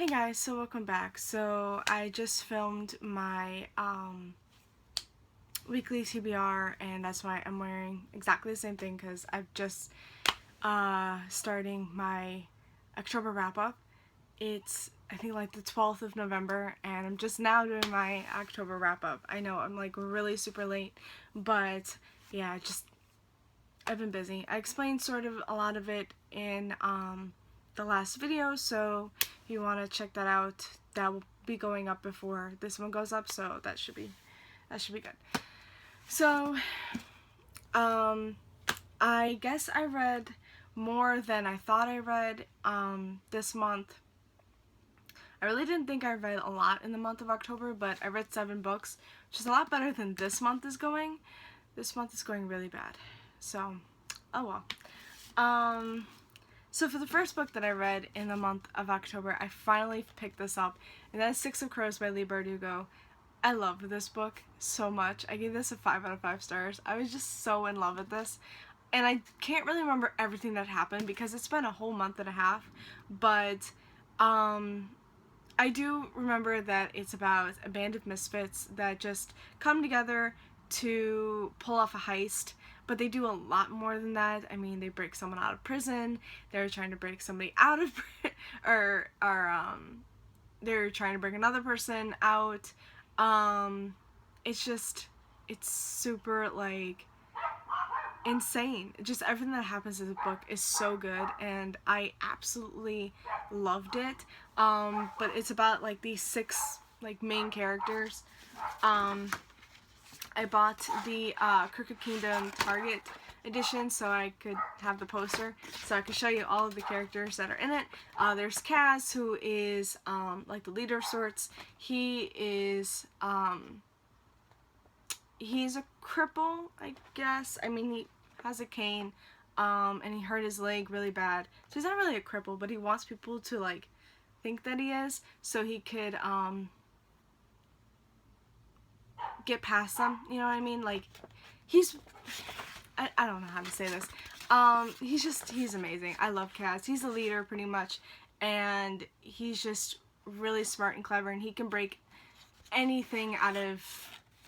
guys, so welcome back. So I just filmed my weekly TBR, and that's why I'm wearing exactly the same thing, because I'm just starting my October wrap-up. It's, I think, like the 12th of November, and I'm just now doing my October wrap-up. I know I'm like really super late, but yeah, I've been busy. I explained sort of a lot of it in the last video, so if you want to check that out, that will be going up before this one goes up, so that should be good. So I guess I read more than I thought I read this month. I really didn't think I read a lot in the month of October, but I read 7 books, which is a lot better than this month is going. This month is going really bad, so oh well. So for the first book that I read in the month of October, I finally picked this up, and that is 6 of Crows by Leigh Bardugo. I love this book so much. I gave this a 5 out of 5 stars. I was just so in love with this, and I can't really remember everything that happened because it's been a whole month and a half, but I do remember that it's about a band of misfits that just come together to pull off a heist. But they do a lot more than that. I mean, they break someone out of prison. They're trying to break somebody out of, they're trying to bring another person out. It's super, like, insane. Just everything that happens in the book is so good, and I absolutely loved it. But it's about, like, these 6, like, main characters. I bought the Crooked Kingdom Target edition so I could have the poster, so I could show you all of the characters that are in it. There's Kaz, who is like the leader of sorts. He is he's a cripple, I guess. I mean, he has a cane, and he hurt his leg really bad. So he's not really a cripple, but he wants people to, like, think that he is, so he could get past them, you know what I mean? Like, I don't know how to say this. He's amazing. I love Kaz. He's a leader, pretty much, and he's just really smart and clever, and he can break anything out of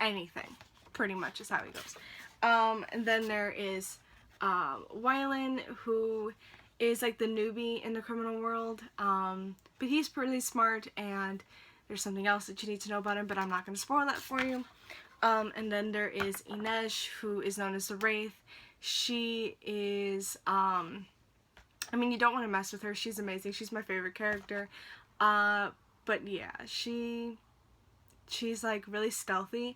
anything, pretty much is how he goes. And then there is Wylan, who is like the newbie in the criminal world, but he's pretty smart, and there's something else that you need to know about him, but I'm not going to spoil that for you. And then there is Inej, who is known as the Wraith. She is, I mean, you don't want to mess with her. She's amazing. She's my favorite character. But yeah, she's like really stealthy,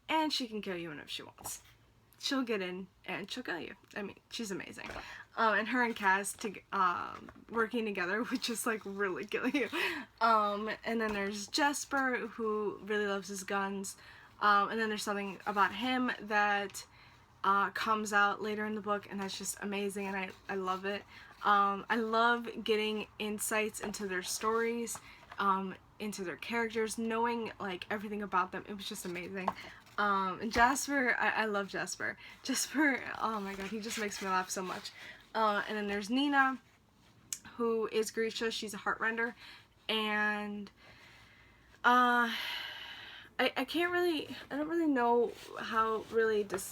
and she can kill you whenever she wants. She'll get in and she'll kill you. I mean, she's amazing. And her and Kaz working together would just like really kill you. And then there's Jesper, who really loves his guns. And then there's something about him that comes out later in the book, and that's just amazing, and I love it. I love getting insights into their stories, into their characters, knowing like everything about them. It was just amazing. And Jasper, I love Jasper. Jasper, oh my god, he just makes me laugh so much. And then there's Nina, who is Grisha. She's a heartrender, and I don't really know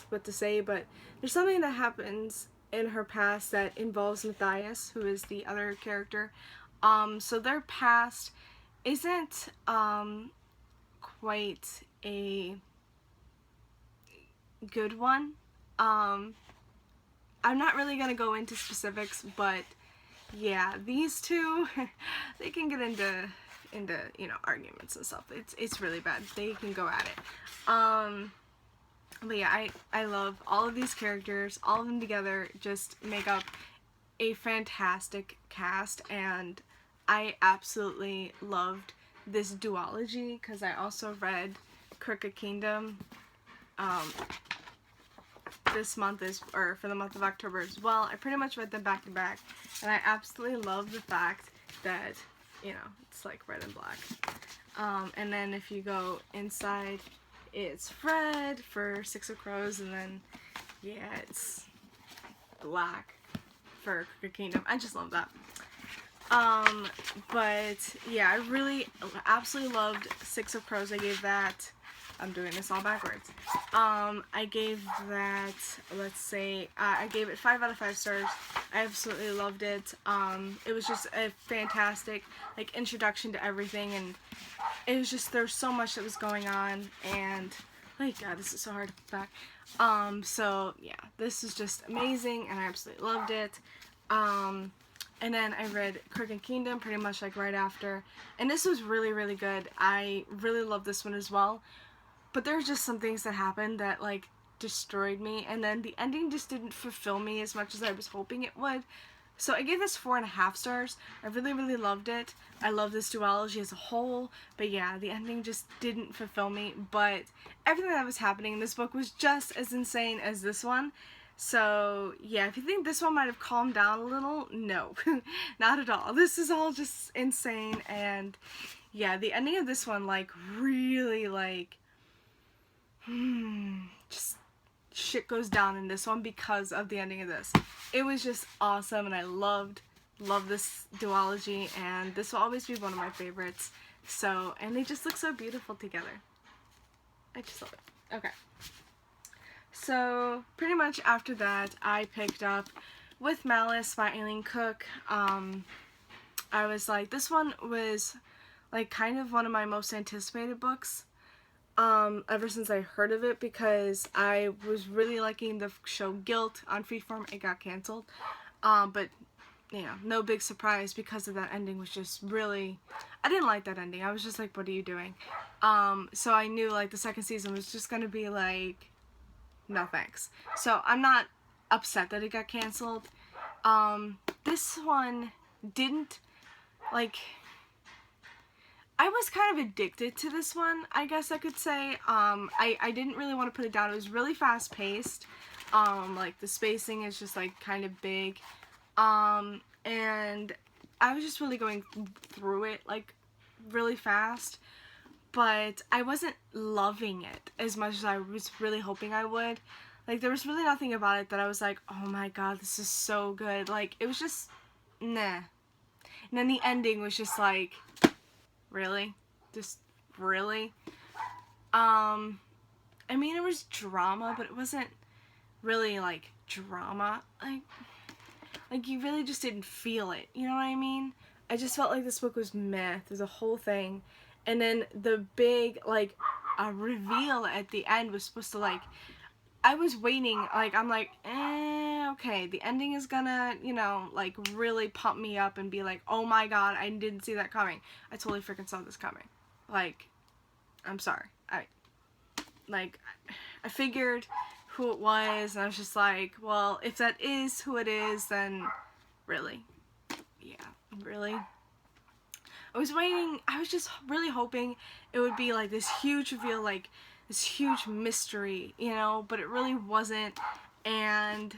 what to say, but there's something that happens in her past that involves Matthias, who is the other character. So their past isn't quite a good one. I'm not really gonna go into specifics, but yeah, these two, they can get into you know, arguments and stuff. It's really bad. They can go at it. But yeah, I love all of these characters. All of them together just make up a fantastic cast, and I absolutely loved this duology, because I also read Crooked Kingdom this month, for the month of October as well. I pretty much read them back to back, and I absolutely love the fact that, you know, it's like red and black. And then if you go inside, it's red for 6 of Crows, and then, yeah, it's black for Crooked Kingdom. I just love that. But yeah, I really absolutely loved Six of Crows. I gave that, I'm doing this all backwards. I gave that, let's say, I gave it 5 out of 5 stars. I absolutely loved it. It was just a fantastic, like, introduction to everything, and it was just, there's so much that was going on, and, oh god, this is so hard to put back. So yeah, this is just amazing, and I absolutely loved it. And then I read Crooked Kingdom pretty much like right after, and this was really, really good. I really love this one as well. But there's just some things that happened that, like, destroyed me, and then the ending just didn't fulfill me as much as I was hoping it would. So I gave this 4.5 stars. I really, really loved it. I love this duology as a whole, but yeah, the ending just didn't fulfill me, but everything that was happening in this book was just as insane as this one. So yeah, if you think this one might have calmed down a little, no, not at all. This is all just insane, and yeah, the ending of this one, like, really, like, just shit goes down in this one because of the ending of this. It was just awesome, and I loved this duology, and this will always be one of my favorites. So, and they just look so beautiful together. I just love it. Okay. So, pretty much after that, I picked up With Malice by Aileen Cook. I was like, this one was, like, kind of one of my most anticipated books. Ever since I heard of it, because I was really liking the show Guilt on Freeform. It got canceled, but you know, no big surprise because of that ending was just really, I didn't like that ending. I was just like, what are you doing? So I knew, like, the second season was just gonna be like, no thanks. So I'm not upset that it got canceled. This one didn't, like, I was kind of addicted to this one, I guess I could say. I didn't really want to put it down. It was really fast paced. Like, the spacing is just, like, kind of big. And I was just really going through it, like, really fast. But I wasn't loving it as much as I was really hoping I would. Like, there was really nothing about it that I was like, oh my god, this is so good. Like, it was just, nah. And then the ending was just like, really? Just really? I mean, it was drama, but it wasn't really, like, drama. Like, you really just didn't feel it. You know what I mean? I just felt like this book was meh through the whole thing. And then the big, like, reveal at the end was supposed to, like, I was waiting, like, I'm like, okay, the ending is gonna, you know, like, really pump me up and be like, oh my god, I didn't see that coming. I totally freaking saw this coming. Like, I'm sorry. I figured who it was, and I was just like, well, if that is who it is, then really? Yeah, really? I was waiting, I was just really hoping it would be, like, this huge reveal, like, this huge mystery, you know, but it really wasn't. And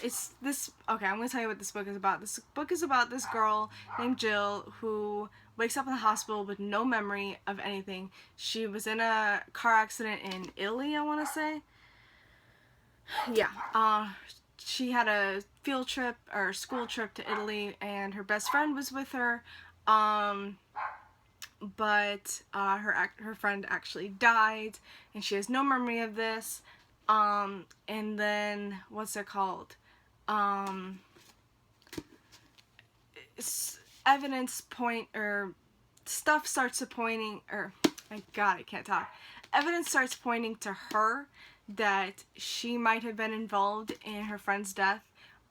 it's this, okay, I'm gonna tell you what this book is about. This book is about this girl named Jill who wakes up in the hospital with no memory of anything. She was in a car accident in Italy, I want to say. Yeah, she had a field trip or school trip to Italy, and her best friend was with her. But her friend actually died, and she has no memory of this. And then, what's it called? Stuff starts pointing, or, my god, I can't talk. Evidence starts pointing to her that she might have been involved in her friend's death.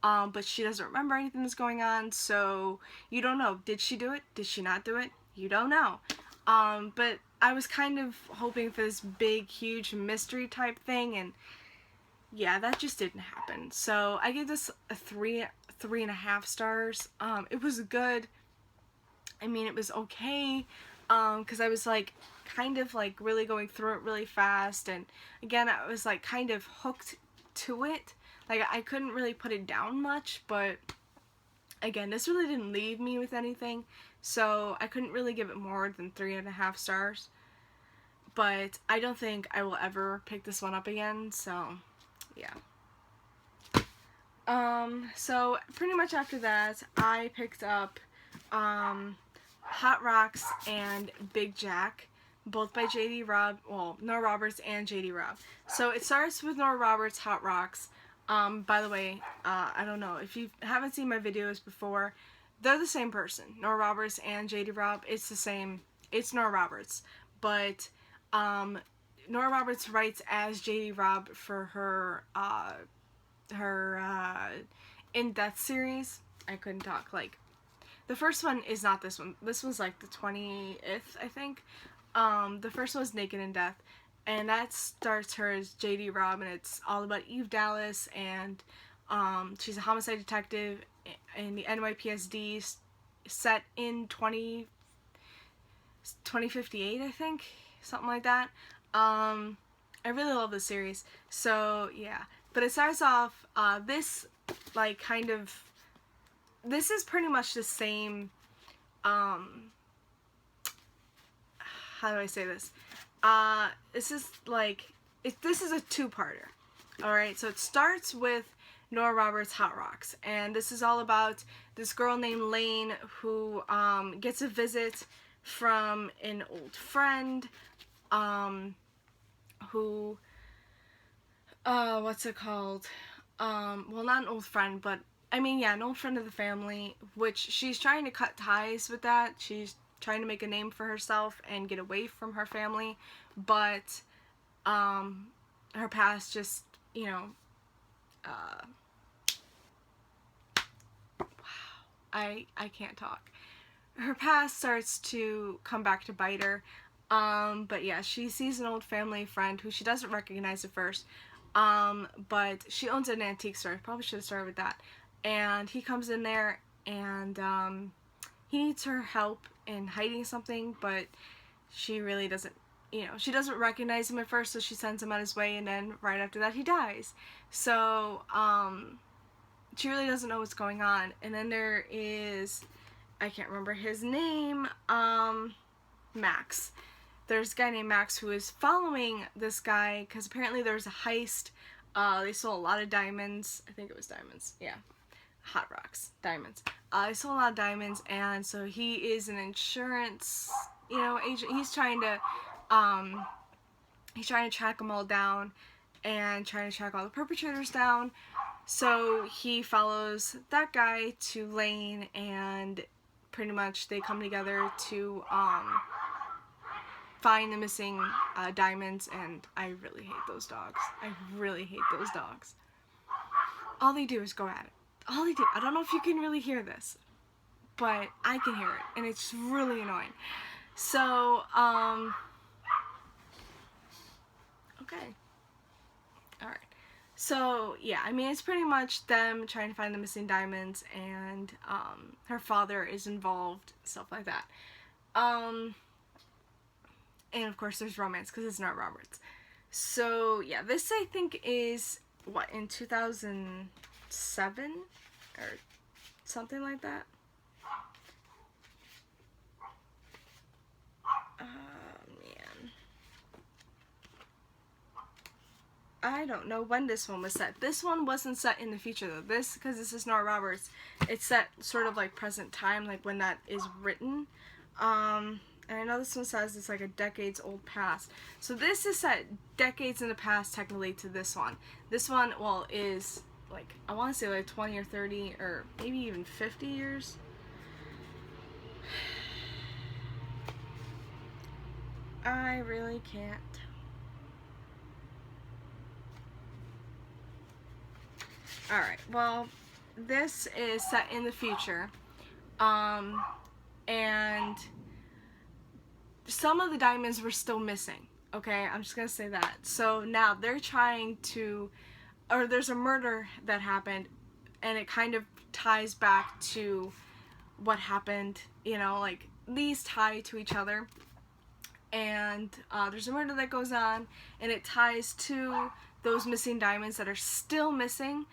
But she doesn't remember anything that's going on, so you don't know. Did she do it? Did she not do it? You don't know. But I was kind of hoping for this big, huge mystery type thing, and yeah, that just didn't happen. So I gave this a 3.5 stars. It was good. I mean, it was okay, because I was, like, kind of, like, really going through it really fast, and again, I was, like, kind of hooked to it. Like, I couldn't really put it down much, but again, this really didn't leave me with anything, so I couldn't really give it more than 3.5 stars. But I don't think I will ever pick this one up again, so yeah. So pretty much after that, I picked up Hot Rocks and Big Jack, both by Nora Roberts and J.D. Robb. So it starts with Nora Roberts' Hot Rocks. By the way, I don't know, if you haven't seen my videos before, they're the same person. Nora Roberts and J.D. Robb, it's the same, it's Nora Roberts. But, Nora Roberts writes as J.D. Robb for her In Death series. I couldn't talk, like, the first one is not this one. This one's like the 20th, I think. The first one was Naked in Death, and that starts her as J.D. Robb, and it's all about Eve Dallas, and she's a homicide detective in the NYPSD, set in 2058, I think, something like that. I really love this series, so yeah. But it starts off, this, like, kind of, this is pretty much the same, how do I say this? This is like, this is a two-parter, alright? So it starts with Nora Roberts' Hot Rocks, and this is all about this girl named Lane who, gets a visit from an old friend, who, what's it called? Well, not an old friend, but, I mean, yeah, an old friend of the family, which she's trying to cut ties with that. She's trying to make a name for herself and get away from her family, but, her past just, you know, wow, I can't talk. Her past starts to come back to bite her, but yeah, she sees an old family friend who she doesn't recognize at first, but she owns an antique store. Probably should have started with that. And he comes in there, and he needs her help in hiding something, but she really doesn't, you know, she doesn't recognize him at first, so she sends him on his way, and then right after that he dies. So, she really doesn't know what's going on. And then there is, I can't remember his name, Max. There's a guy named Max who is following this guy, because apparently there was a heist. They stole a lot of diamonds. I think it was diamonds, yeah. Hot Rocks, diamonds. He stole a lot of diamonds, and so he is an insurance, you know, agent. He's trying to track them all down, and trying to track all the perpetrators down. So he follows that guy to Lane, and pretty much they come together to find the missing diamonds, and I really hate those dogs. I really hate those dogs. All they do is go at it. All they do. I don't know if you can really hear this, but I can hear it, and it's really annoying. So, okay. Alright. So, yeah, I mean, it's pretty much them trying to find the missing diamonds, and, her father is involved, stuff like that. And, of course, there's romance, because it's not Roberts. So, yeah, this, I think, is, what, in 2007? Or something like that? Man. I don't know when this one was set. This one wasn't set in the future, though. This, because this is Nora Roberts, it's set sort of like present time, like when that is written. And I know this one says it's like a decades old past. So this is set decades in the past, technically, to this one. This one, well, is like, I want to say like 20 or 30 or maybe even 50 years. I really can't. Alright, well, this is set in the future. And some of the diamonds were still missing. Okay, I'm just gonna say that. So now they're trying to, or there's a murder that happened, and it kind of ties back to what happened, you know, like, these tie to each other. And there's a murder that goes on, and it ties to those missing diamonds that are still missing.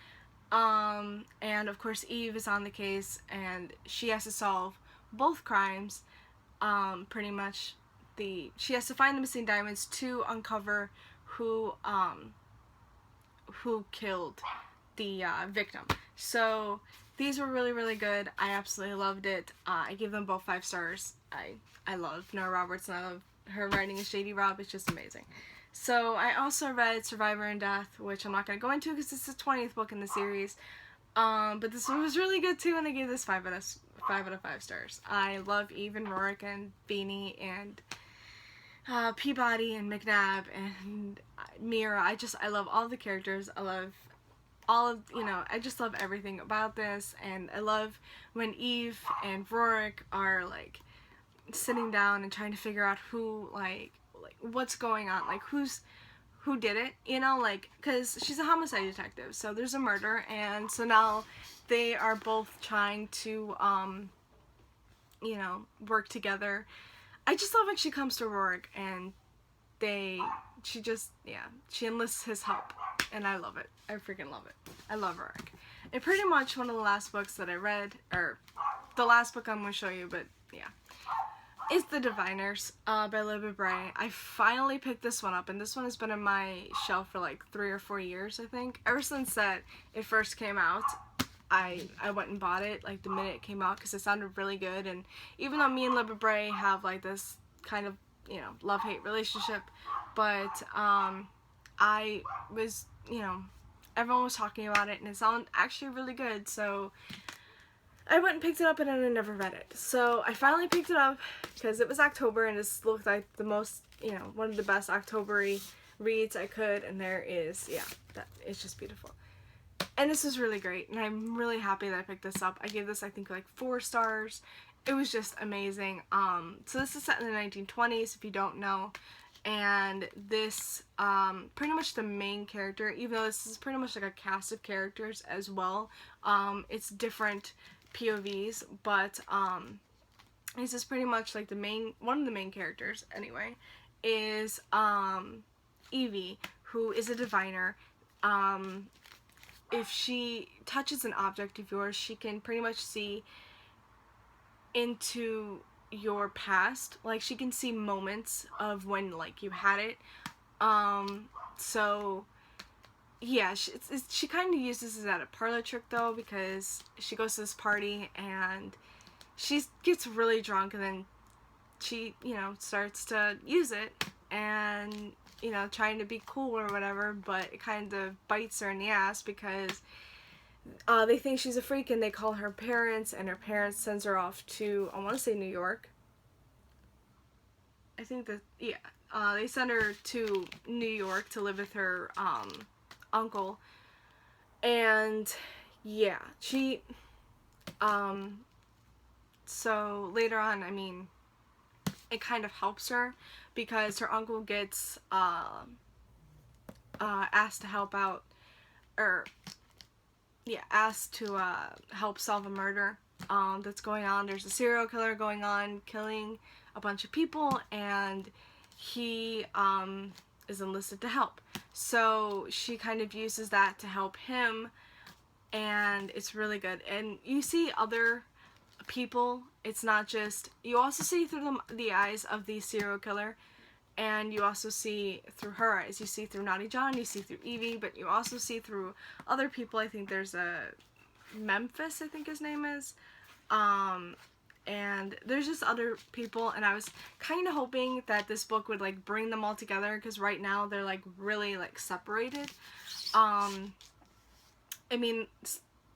And of course Eve is on the case, and she has to solve both crimes. Pretty much, she has to find the missing diamonds to uncover who killed the victim. So these were really, really good. I absolutely loved it. I gave them both 5 stars. I love Nora Roberts, and I love her writing as Shady Rob. It's just amazing. So I also read Survivor in Death, which I'm not going to go into because it's the 20th book in the series. But this one was really good too, and I gave this 5 out of 5 stars. I love Eve and Rorik and Beanie and Peabody and McNabb and Mira. I love all the characters. I love all of, I just love everything about this, and I love when Eve and Rorik are, like, sitting down and trying to figure out who, like what's going on, like, who did it, like, because she's a homicide detective, so there's a murder, and so now they are both trying to, work together. I just love when she comes to Rorik, and she enlists his help, and I love it. I freaking love it. I love Rorik. And pretty much one of the last books that I read, or the last book I'm going to show you, but yeah, is The Diviners by Libba Bray. I finally picked this one up, and this one has been on my shelf for like 3 or 4 years, I think. Ever since that it first came out, I went and bought it like the minute it came out because it sounded really good. And even though me and Libba Bray have like this kind of, love-hate relationship, but I was, everyone was talking about it and it sounded actually really good, so I went and picked it up, and I never read it. So I finally picked it up because it was October, and this looked like the most, one of the best October-y reads I could, and there is, it's just beautiful. And this is really great, and I'm really happy that I picked this up. I gave this, I think, like 4 stars. It was just amazing. So this is set in the 1920s, if you don't know, and this, pretty much the main character, even though this is pretty much like a cast of characters as well, it's different POVs, but this is pretty much like one of the main characters anyway, is Evie, who is a diviner. If she touches an object of yours, she can pretty much see into your past. Like, she can see moments of when, like, you had it. So yeah, she kind of uses this as a parlor trick, though, because she goes to this party and she gets really drunk, and then she, starts to use it and, trying to be cool or whatever, but it kind of bites her in the ass because they think she's a freak, and they call her parents, and her parents sends her off to, I want to say New York. I think that, they send her to New York to live with her, uncle, and yeah, she, so later on, I mean, it kind of helps her because her uncle gets, asked to help out, or, asked to, help solve a murder, that's going on. There's a serial killer going on, killing a bunch of people, and he, is enlisted to help. So she kind of uses that to help him, and it's really good. And you see other people. It's not just, you also see through the eyes of the serial killer, and you also see through her eyes. You see through Naughty John, you see through Evie, but you also see through other people. I think there's a Memphis, I think his name is, and there's just other people, and I was kind of hoping that this book would, like, bring them all together, because right now they're, like, really, like, separated. I mean,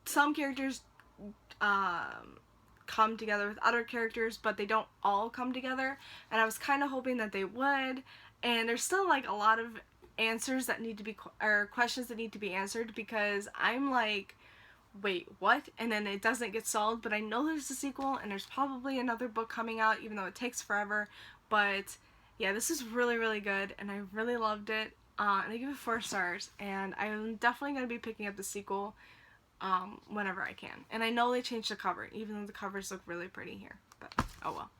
some characters, come together with other characters, but they don't all come together, and I was kind of hoping that they would, and there's still, like, a lot of answers that need to be, or questions that need to be answered, because I'm like, wait, what? And then it doesn't get solved, but I know there's a sequel, and there's probably another book coming out, even though it takes forever. But yeah, this is really, really good, and I really loved it, and I give it 4 stars, and I'm definitely going to be picking up the sequel, whenever I can. And I know they changed the cover, even though the covers look really pretty here, but oh well.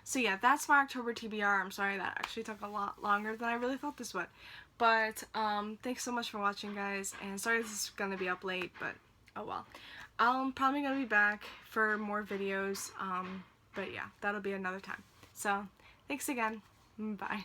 So yeah, that's my October TBR. I'm sorry that actually took a lot longer than I really thought this would, but thanks so much for watching, guys, and sorry this is going to be up late, but oh well. I'm probably going to be back for more videos, but yeah, that'll be another time. So, thanks again. Bye.